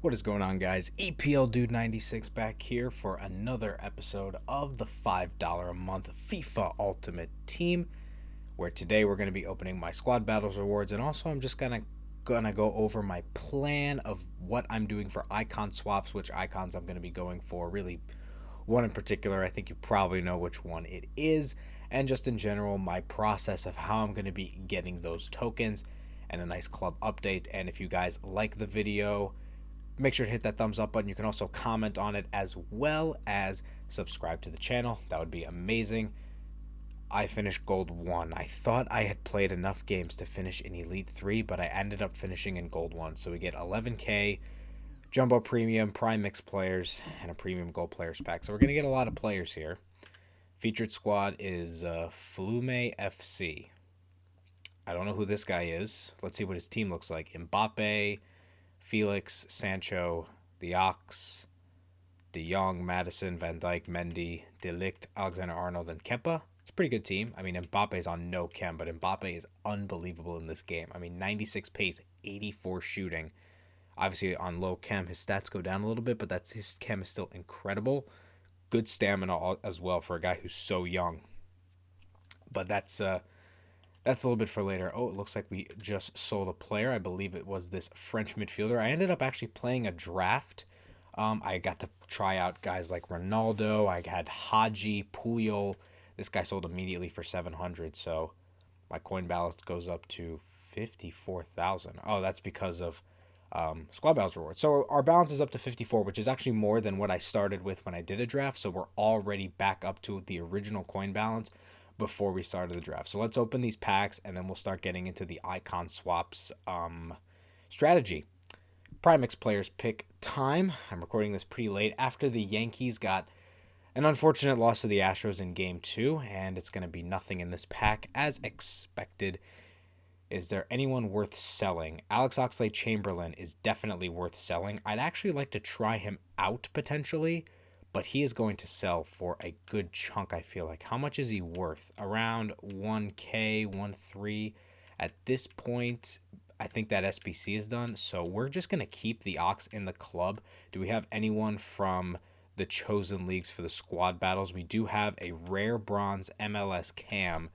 What is going on, guys? EPL Dude 96 back here for another episode of the $5 a month FIFA Ultimate Team, where today we're going to be opening my squad battles rewards, and also I'm just gonna go over my plan of what I'm doing for icon swaps, which icons I'm going to be going for. Really, one in particular, I think you probably know which one it is, and just in general my process of how I'm going to be getting those tokens, and a nice club update. And if you guys like the video, make sure to hit that thumbs up button. You can also comment on it as well as subscribe to the channel. That would be amazing. I finished Gold 1. I thought I had played enough games to finish in Elite 3, but I ended up finishing in Gold 1. So we get 11k, Jumbo Premium, Prime Mix players, and a Premium Gold Players pack. So we're going to get a lot of players here. Featured squad is Flume FC. I don't know who this guy is. Let's see what his team looks like. Mbappe, Felix, Sancho, the Ox, De Jong, Madison, Van Dijk, Mendy, De Ligt, Alexander-Arnold, and Kepa. It's a pretty good team. I mean, Mbappe's on no chem, but Mbappe is unbelievable in this game. I mean, 96 pace, 84 shooting. Obviously, on low chem, his stats go down a little bit, but his chem is still incredible. Good stamina as well for a guy who's so young. But that's a little bit for later. Oh, it looks like we just sold a player. I believe it was this French midfielder. I ended up actually playing a draft. I got to try out guys like Ronaldo. I had Haji, Puyol. This guy sold immediately for 700. So my coin balance goes up to 54,000. Oh, that's because of squad balance reward. So our balance is up to 54, which is actually more than what I started with when I did a draft. So we're already back up to the original coin balance before we started the draft. So let's open these packs, and then we'll start getting into the icon swaps strategy. Primix players pick time. I'm recording this pretty late after the Yankees got an unfortunate loss to the Astros in Game 2, and it's going to be nothing in this pack as expected. Is there anyone worth selling? Alex Oxlade-Chamberlain is definitely worth selling. I'd actually like to try him out potentially, but he is going to sell for a good chunk, I feel like. How much is he worth? Around 1K, 1.3. At this point, I think that SBC is done, so we're just going to keep the Ox in the club. Do we have anyone from the chosen leagues for the squad battles? We do have a rare bronze MLS Cam,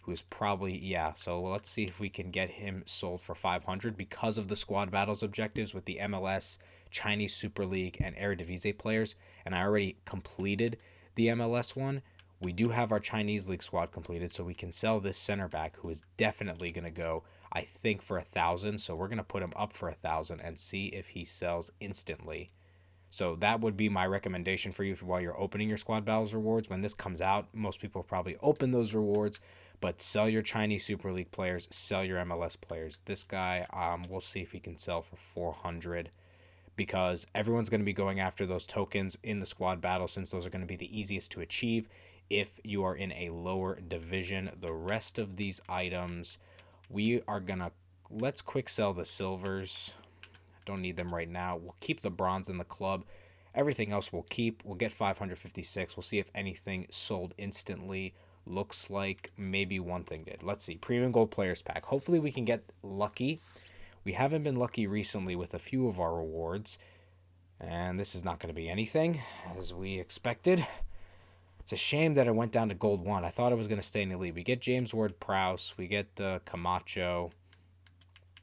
who is probably, yeah, so let's see if we can get him sold for 500 because of the squad battles objectives with the MLS, Chinese Super League, and Eredivisie players, and I already completed the MLS one. We do have our Chinese League squad completed, so we can sell this center back, who is definitely going to go, I think, for 1,000, so we're going to put him up for 1,000 and see if he sells instantly. So that would be my recommendation for you while you're opening your squad battles rewards. When this comes out, most people probably open those rewards, but sell your Chinese Super League players, sell your MLS players. This guy, we'll see if he can sell for 400 because everyone's going to be going after those tokens in the squad battle since those are going to be the easiest to achieve if you are in a lower division. The rest of these items, we are going to, let's quick sell the silvers. Don't need them right now. We'll keep the bronze in the club. Everything else we'll keep. We'll get 556. We'll see if anything sold instantly. Looks like maybe one thing did. Let's see. Premium Gold Players Pack. Hopefully we can get lucky. We haven't been lucky recently with a few of our rewards. And this is not going to be anything, as we expected. It's a shame that it went down to Gold 1. I thought it was going to stay in the league. We get James Ward-Prowse. We get Camacho.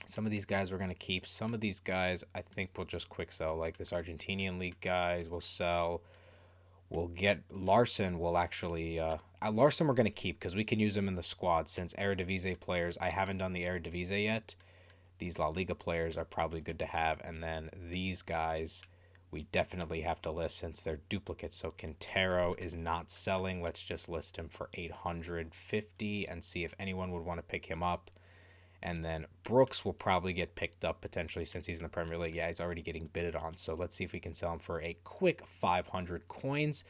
Some of these guys we're going to keep. Some of these guys I think we'll just quick sell. Like this Argentinian league guys we'll sell. We'll get Larson. We'll actually... Larson we're going to keep because we can use him in the squad since Eredivisie players... I haven't done the Eredivisie yet. These La Liga players are probably good to have. And then these guys we definitely have to list since they're duplicates. So Quintero is not selling. Let's just list him for 850 and see if anyone would want to pick him up. And then Brooks will probably get picked up potentially since he's in the Premier League. Yeah, he's already getting bidded on. So let's see if we can sell him for a quick 500 coins.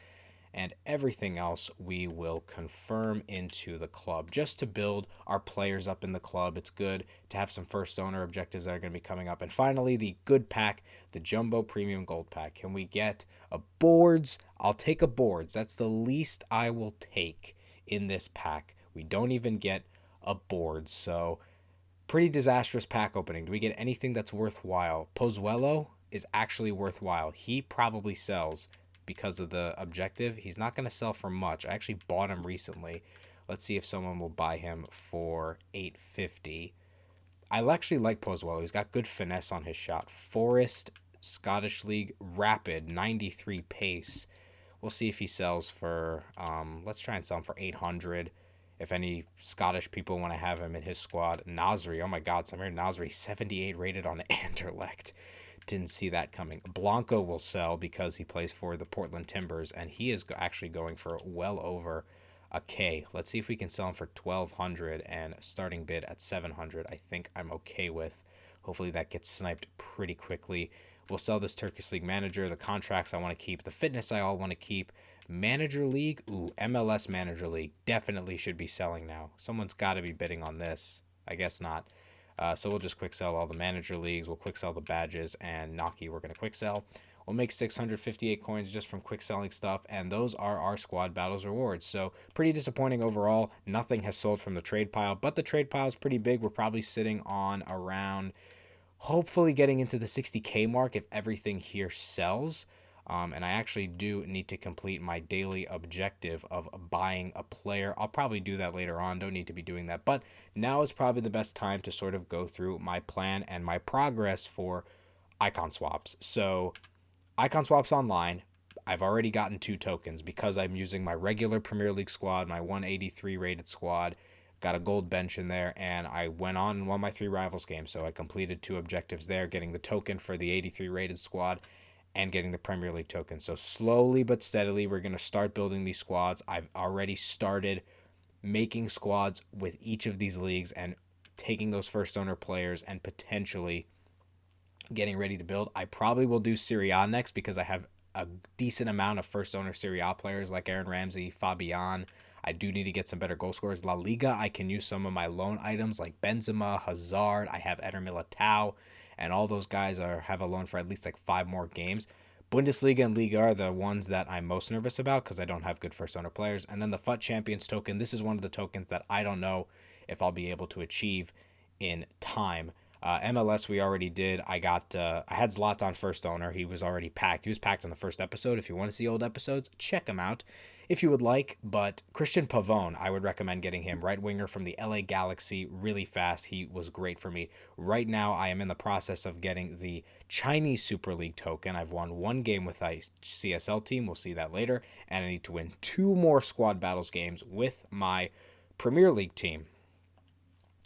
And everything else we will confirm into the club just to build our players up in the club. It's good to have some first owner objectives that are going to be coming up. And finally, the good pack, the Jumbo Premium Gold Pack. Can we get a boards? I'll take a boards. That's the least I will take in this pack. We don't even get a boards. So... pretty disastrous pack opening. Do we get anything that's worthwhile? Pozuelo? is actually worthwhile. He probably sells because of the objective. He's not going to sell for much. I actually bought him recently. Let's see if someone will buy him for 850. I actually like Pozuelo. He's got good finesse on his shot. Forest, Scottish League, rapid, 93 pace. We'll see if he sells for, let's try and sell him for 800. If any Scottish people want to have him in his squad. Nasri, oh my God, Samir Nasri, 78 rated on Anderlecht. Didn't see that coming. Blanco will sell because he plays for the Portland Timbers, and he is actually going for well over a K. Let's see if we can sell him for 1,200 and starting bid at 700. I think I'm okay with. Hopefully that gets sniped pretty quickly. We'll sell this Turkish League manager. The contracts I want to keep. The fitness I all want to keep. Manager League. Ooh, MLS Manager League. Definitely should be selling now. Someone's got to be bidding on this. I guess not. So we'll just quick sell all the manager leagues. We'll quick sell the badges, and Naki we're going to quick sell. We'll make 658 coins just from quick selling stuff, and those are our squad battles rewards. So pretty disappointing overall. Nothing has sold from the trade pile, but the trade pile is pretty big. We're probably sitting on around, hopefully getting into the 60K mark if everything here sells. And I actually do need to complete my daily objective of buying a player. I'll probably do that later on. Don't need to be doing that. But now is probably the best time to sort of go through my plan and my progress for icon swaps. So icon swaps online, I've already gotten 2 tokens because I'm using my regular Premier League squad, my 183 rated squad. Got a gold bench in there, and I went on and won my 3 rivals games. So I completed 2 objectives there, getting the token for the 83 rated squad and getting the Premier League token. So slowly but steadily, we're going to start building these squads. I've already started making squads with each of these leagues and taking those first owner players and potentially getting ready to build. I probably will do Serie A next because I have a decent amount of first owner Serie A players like Aaron Ramsey, Fabian. I do need to get some better goal scorers. La Liga, I can use some of my loan items like Benzema, Hazard. I have Eder Militao, and all those guys have a loan for at least like 5 more games. Bundesliga and Liga are the ones that I'm most nervous about because I don't have good first owner players. And then the FUT Champions token, this is one of the tokens that I don't know if I'll be able to achieve in time. MLS we already did. I had Zlatan first owner. He was already packed. He was packed in the first episode. If you want to see old episodes, check them out if you would like. But Christian Pavone, I would recommend getting him. Right winger from the LA Galaxy, really fast. He was great for me. Right now, I am in the process of getting the Chinese Super League token. I've won 1 game with a CSL team. We'll see that later. And I need to win 2 more squad battles games with my Premier League team.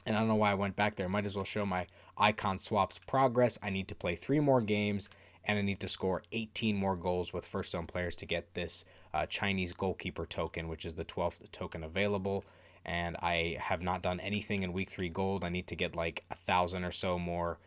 And I don't know why I went back there. I might as well show my icon swaps progress. I need to play 3 more games, and I need to score 18 more goals with first own players to get this Chinese goalkeeper token, which is the 12th token available. And I have not done anything in week 3 gold. I need to get like 1,000 or so more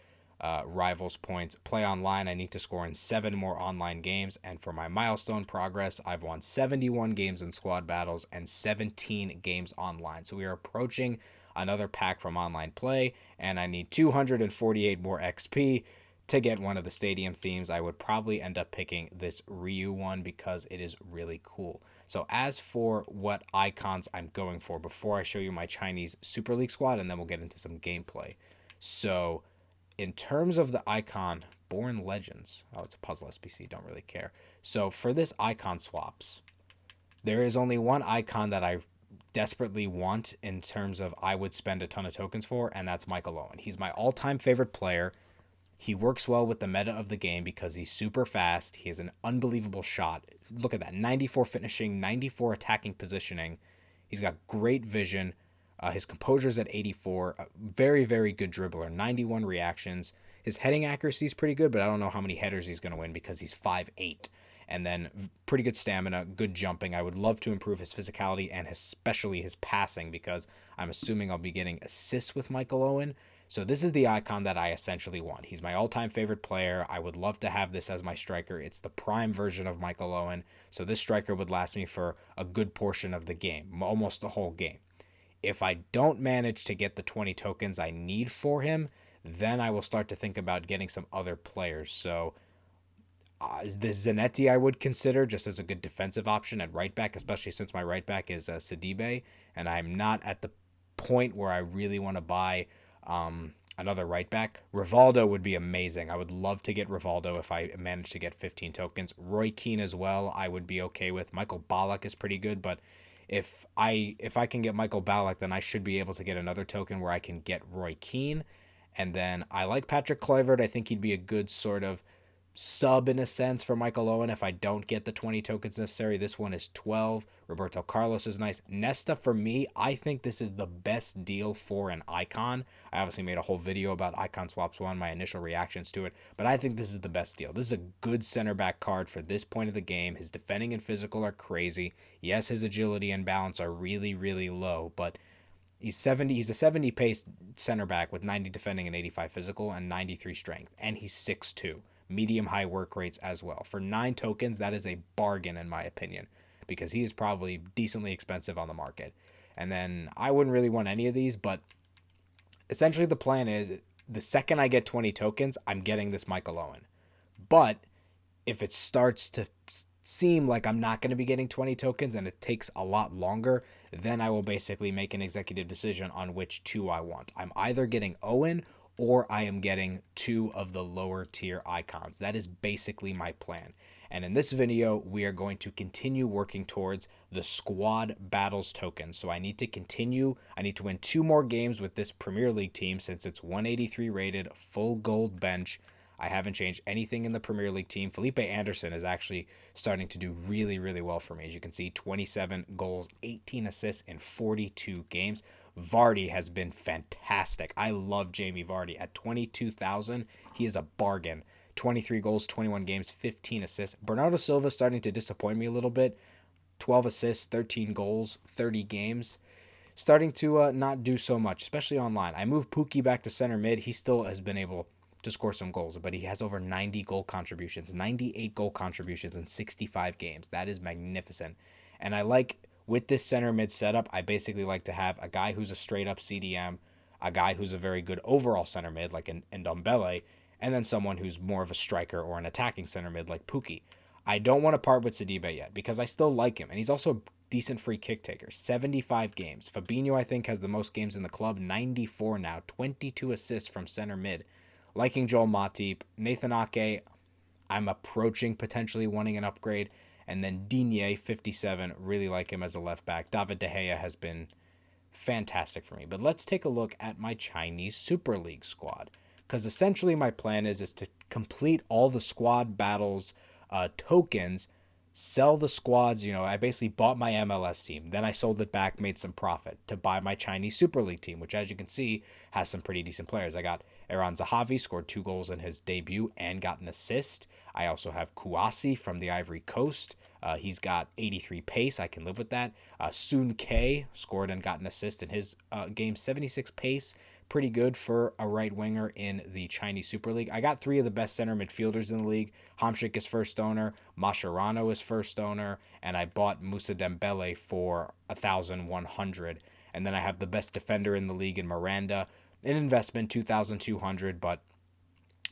rivals points. Play online, I need to score in 7 more online games. And for my milestone progress, I've won 71 games in squad battles and 17 games online. So we are approaching another pack from online play, and I need 248 more XP to get one of the stadium themes. I would probably end up picking this Ryu one because it is really cool. So as for what icons I'm going for, before I show you my Chinese Super League squad, and then we'll get into some gameplay. So in terms of the icon, Born Legends, oh, it's a puzzle SBC, don't really care. So for this icon swaps, there is only one icon that I desperately want in terms of I would spend a ton of tokens for, and that's Michael Owen. He's my all-time favorite player. He works well with the meta of the game because he's super fast. He has an unbelievable shot. Look at that, 94 finishing, 94 attacking positioning. He's got great vision. His composure's at 84. Very, very good dribbler, 91 reactions. His heading accuracy is pretty good, but I don't know how many headers he's going to win because he's 5'8". And then pretty good stamina, good jumping. I would love to improve his physicality and especially his passing because I'm assuming I'll be getting assists with Michael Owen. So this is the icon that I essentially want. He's my all-time favorite player. I would love to have this as my striker. It's the prime version of Michael Owen. So this striker would last me for a good portion of the game, almost the whole game. If I don't manage to get the 20 tokens I need for him, then I will start to think about getting some other players. So the Zanetti I would consider just as a good defensive option at right back, especially since my right back is Sidibe, and I'm not at the point where I really want to buy another right back. Rivaldo would be amazing. I would love to get Rivaldo if I managed to get 15 tokens. Roy Keane as well, I would be okay with. Michael Ballack is pretty good, but if I can get Michael Ballack, then I should be able to get another token where I can get Roy Keane. And then I like Patrick Kluivert. I think he'd be a good sort of sub in a sense for Michael Owen if I don't get the 20 tokens necessary. This one is 12. Roberto Carlos is nice. Nesta, for me, I think this is the best deal for an icon. I obviously made a whole video about Icon Swaps 1, my initial reactions to it, but I think this is the best deal. This is a good center back card for this point of the game. His defending and physical are crazy. Yes, his agility and balance are really, really low, but he's a 70 pace center back with 90 defending and 85 physical and 93 strength, and he's 6'2". Medium high work rates as well. For 9 tokens, that is a bargain in my opinion, because he is probably decently expensive on the market. And then I wouldn't really want any of these, but essentially the plan is the second I get 20 tokens, I'm getting this Michael Owen. But if it starts to seem like I'm not going to be getting 20 tokens and it takes a lot longer, then I will basically make an executive decision on which 2 I want. I'm either getting Owen or I am getting 2 of the lower tier icons. That is basically my plan. And in this video, we are going to continue working towards the squad battles token. So I need to win 2 more games with this Premier League team since it's 183 rated, full gold bench. I haven't changed anything in the Premier League team. Felipe Anderson is actually starting to do really, really well for me. As you can see, 27 goals, 18 assists in 42 games. Vardy has been fantastic. I love Jamie Vardy. At 22,000, he is a bargain. 23 goals, 21 games, 15 assists. Bernardo Silva is starting to disappoint me a little bit. 12 assists, 13 goals, 30 games. Starting to not do so much, especially online. I moved Pukki back to center mid. He still has been able to score some goals, but he has over 90 goal contributions, 98 goal contributions in 65 games. That is magnificent. And I like, with this center mid setup, I basically like to have a guy who's a straight up CDM, a guy who's a very good overall center mid like Ndombele, and then someone who's more of a striker or an attacking center mid like Pukki. I don't want to part with Sidibe yet because I still like him, and he's also a decent free kick taker. 75 games. Fabinho, I think, has the most games in the club, 94 now, 22 assists from center mid. Liking Joel Matip. Nathan Ake, I'm approaching potentially wanting an upgrade. And then Digne, 57, really like him as a left back. David De Gea has been fantastic for me. But let's take a look at my Chinese Super League squad, because essentially my plan is to complete all the squad battles tokens, sell the squads. I basically bought my MLS team, then I sold it back, made some profit to buy my Chinese Super League team, which, as you can see, has some pretty decent players. I got Aaron Zahavi, scored 2 goals in his debut and got an assist. I also have Kouassi from the Ivory Coast. He's got 83 pace. I can live with that. Soon K scored and got an assist in his game, 76 pace. Pretty good for a right winger in the Chinese Super League. I got 3 of the best center midfielders in the league. Hamsik is first owner, Mascherano is first owner, and I bought Moussa Dembele for 1,100. And then I have the best defender in the league in Miranda. An investment, 2,200, but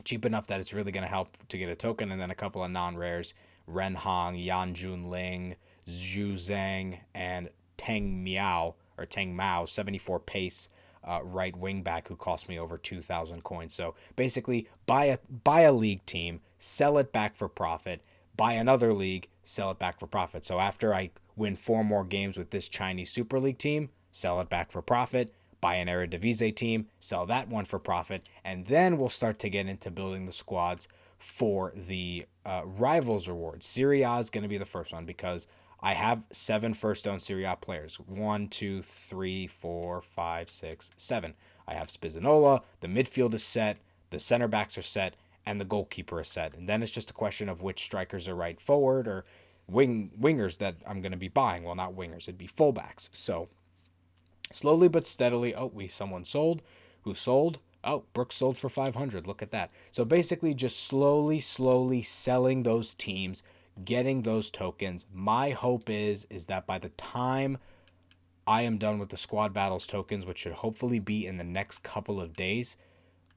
cheap enough that it's really going to help to get a token. And then a couple of non-rares, Ren Hong, Yan Junling, Zhu Zhang, and Tang Mao, 74 pace. Right wing back who cost me over 2,000 coins. So basically, buy a league team, sell it back for profit, buy another league, sell it back for profit. So after I win 4 more games with this Chinese Super League team, sell it back for profit, buy an Eredivisie team, sell that one for profit, and then we'll start to get into building the squads for the Rivals rewards. Serie A is going to be the first one because I have 7 first owned Serie A players. 1, 2, 3, 4, 5, 6, 7. I have Spizanola. The midfield is set. The center backs are set. And the goalkeeper is set. And then it's just a question of which strikers are right forward or wingers that I'm going to be buying. Well, not wingers. It'd be fullbacks. So slowly but steadily. Oh, someone sold. Who sold? Oh, Brooks sold for 500. Look at that. So basically just slowly selling those teams, getting those tokens. My hope is that by the time I am done with the squad battles tokens, which should hopefully be in the next couple of days,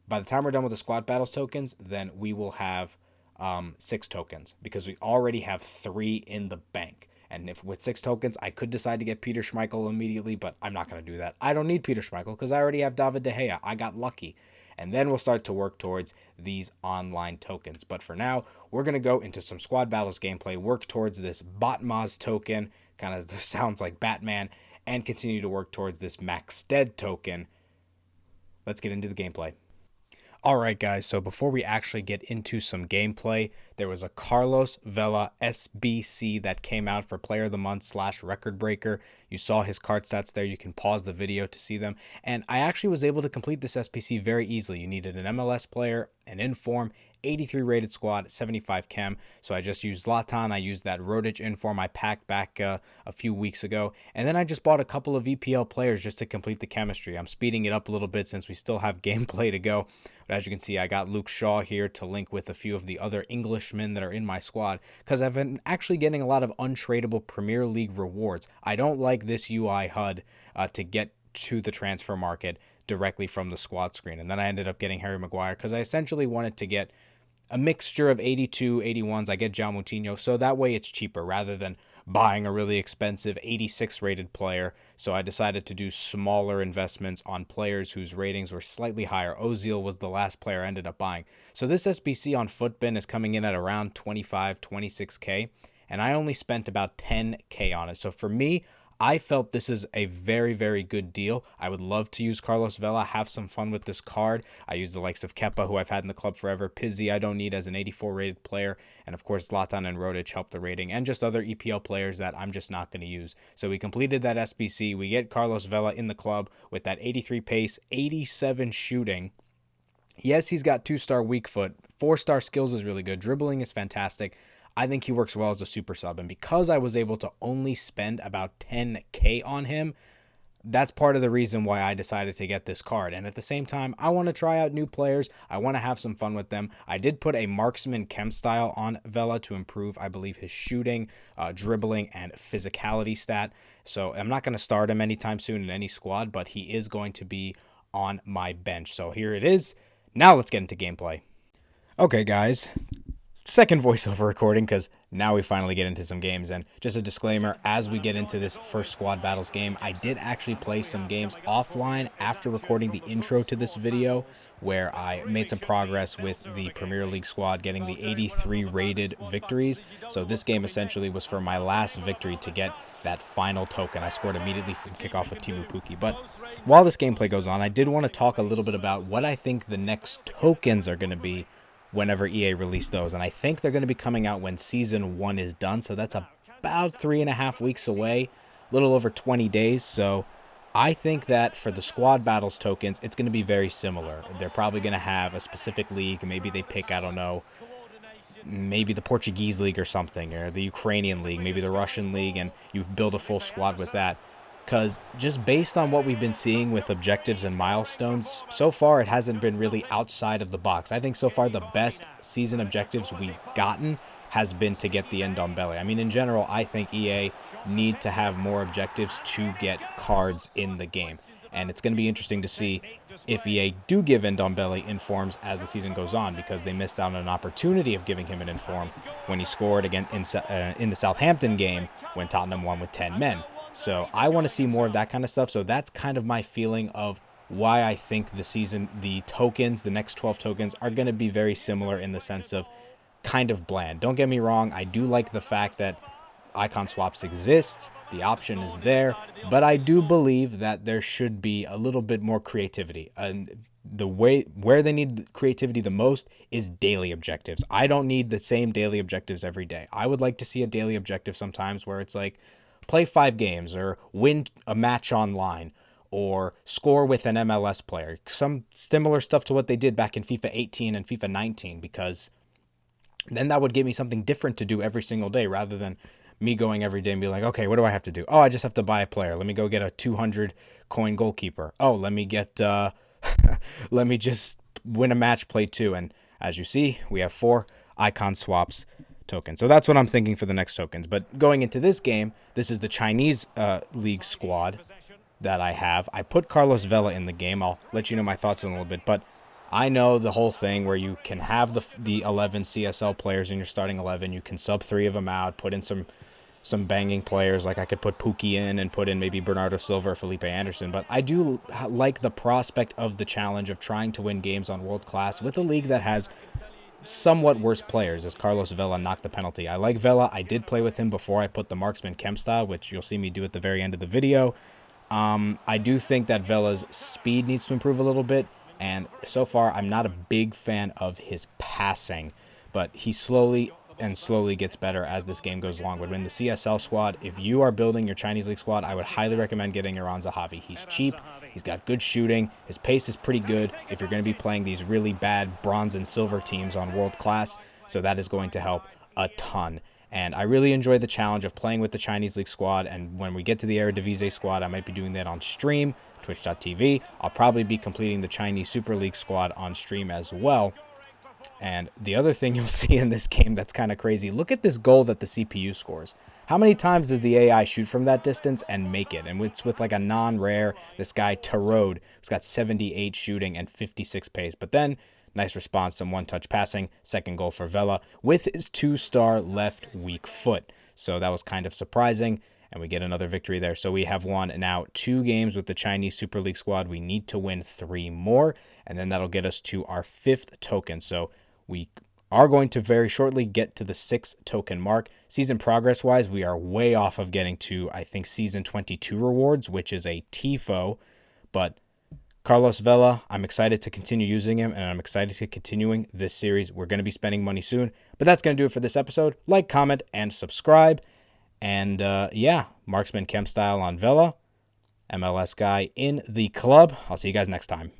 by the time we're done with the squad battles tokens, then we will have 6 tokens because we already have 3 in the bank. And if with 6 tokens, I could decide to get Peter Schmeichel immediately, but I'm not going to do that. I don't need Peter Schmeichel because I already have David De Gea. I got lucky. and then we'll start to work towards these online tokens. But for now, we're going to go into some squad battles gameplay, work towards this Botmaz token, kind of sounds like Batman, and continue to work towards this Maxted token. Let's get into the gameplay. Alright guys, so before we actually get into some gameplay, there was a Carlos Vela SBC that came out for Player of the Month / Record Breaker. You saw his card stats there. You can pause the video to see them. And I actually was able to complete this SBC very easily. You needed an MLS player, an inform, 83 rated squad, 75 chem. So I just used Zlatan. I used that Rodic inform I packed back a few weeks ago. And then I just bought a couple of EPL players just to complete the chemistry. I'm speeding it up a little bit since we still have gameplay to go. But as you can see, I got Luke Shaw here to link with a few of the other Englishmen that are in my squad, because I've been actually getting a lot of untradeable Premier League rewards. I don't like this UI HUD to get to the transfer market directly from the squad screen. And then I ended up getting Harry Maguire because I essentially wanted to get a mixture of 82, 81s. I get João Moutinho, so that way it's cheaper rather than buying a really expensive 86 rated player. So I decided to do smaller investments on players whose ratings were slightly higher. Ozil was the last player I ended up buying. So this SBC on Footbin is coming in at around 25, 26K, and I only spent about 10K on it. So for me, I felt this is a very, very good deal. I would love to use Carlos Vela, have some fun with this card. I use the likes of Kepa, who I've had in the club forever. Pizzi, I don't need as an 84 rated player. And of course, Zlatan and Rodic help the rating. And just other EPL players that I'm just not going to use. So we completed that SBC. We get Carlos Vela in the club with that 83 pace, 87 shooting. Yes, he's got 2-star weak foot. 4-star skills is really good. Dribbling is fantastic. I think he works well as a super sub, and because I was able to only spend about 10K on him, that's part of the reason why I decided to get this card. And at the same time, I want to try out new players. I want to have some fun with them. I did put a marksman chem style on Vela to improve, I believe, his shooting, dribbling, and physicality stat. So I'm not going to start him anytime soon in any squad, but he is going to be on my bench. So here it is. Now let's get into gameplay. Okay, guys. Second voiceover recording, because now we finally get into some games. And just a disclaimer, as we get into this first squad battles game, I did actually play some games offline after recording the intro to this video, where I made some progress with the Premier League squad, getting the 83 rated victories. So this game essentially was for my last victory to get that final token. I scored immediately from kickoff with Timu Puki. But while this gameplay goes on, I did want to talk a little bit about what I think the next tokens are going to be whenever EA release those. And I think they're going to be coming out when Season 1 is done. So that's about 3.5 weeks away, a little over 20 days. So I think that for the squad battles tokens, it's going to be very similar. They're probably going to have a specific league. Maybe they pick, I don't know, maybe the Portuguese league or something, or the Ukrainian league, maybe the Russian league, and you build a full squad with that. Because just based on what we've been seeing with objectives and milestones, so far it hasn't been really outside of the box. I think so far the best season objectives we've gotten has been to get the Ndombele. I mean, in general, I think EA need to have more objectives to get cards in the game. And it's going to be interesting to see if EA do give Ndombele informs as the season goes on, because they missed out on an opportunity of giving him an inform when he scored again in the Southampton game when Tottenham won with 10 men. So I want to see more of that kind of stuff. So that's kind of my feeling of why I think the tokens, the next 12 tokens, are going to be very similar in the sense of kind of bland. Don't get me wrong. I do like the fact that icon swaps exists. The option is there. But I do believe that there should be a little bit more creativity. And where they need creativity the most is daily objectives. I don't need the same daily objectives every day. I would like to see a daily objective sometimes where it's like, play 5 games, or win a match online, or score with an MLS player. Some similar stuff to what they did back in FIFA 18 and FIFA 19, because then that would give me something different to do every single day, rather than me going every day and be like, okay, what do I have to do? Oh, I just have to buy a player. Let me go get a 200 coin goalkeeper. Oh, let me get, let me just win a match, play 2. And as you see, we have 4 icon swaps token. So that's what I'm thinking for the next tokens. But going into this game, this is the Chinese league squad that I have. I put Carlos Vela in the game. I'll let you know my thoughts in a little bit, but I know the whole thing where you can have the 11 CSL players in your starting 11. You can sub 3 of them out, put in some some banging players. Like I could put Pookie in and put in maybe Bernardo Silva or Felipe Anderson. But I do like the prospect of the challenge of trying to win games on world class with a league that has somewhat worse players, as Carlos Vela knocked the penalty. I like Vela. I did play with him before I put the marksman chem style, which you'll see me do at the very end of the video. I do think that Vela's speed needs to improve a little bit, and so far I'm not a big fan of his passing, but he slowly gets better as this game goes along. But in the CSL squad, if you are building your Chinese League squad, I would highly recommend getting Iran Zahavi. He's cheap, he's got good shooting, his pace is pretty good if you're going to be playing these really bad bronze and silver teams on world class, so that is going to help a ton. And I really enjoy the challenge of playing with the Chinese League squad, and when we get to the Eredivisie squad, I might be doing that on stream, twitch.tv. I'll probably be completing the Chinese Super League squad on stream as well. And the other thing you'll see in this game that's kind of crazy, look at this goal that the CPU scores. How many times does the AI shoot from that distance and make it? And it's with like a non-rare, this guy Tarode, who's got 78 shooting and 56 pace. But then, nice response, some one-touch passing, second goal for Vela with his 2-star left weak foot. So that was kind of surprising, and we get another victory there. So we have won now 2 games with the Chinese Super League squad. We need to win 3 more, and then that'll get us to our 5th token. So we are going to very shortly get to the 6 token mark. Season progress wise, we are way off of getting to, I think, season 22 rewards, which is a TIFO. But Carlos Vela, I'm excited to continue using him, and I'm excited to continuing this series. We're going to be spending money soon, but that's going to do it for this episode. Like, comment, and subscribe. And yeah, marksman chem style on Vela, MLS guy in the club. I'll see you guys next time.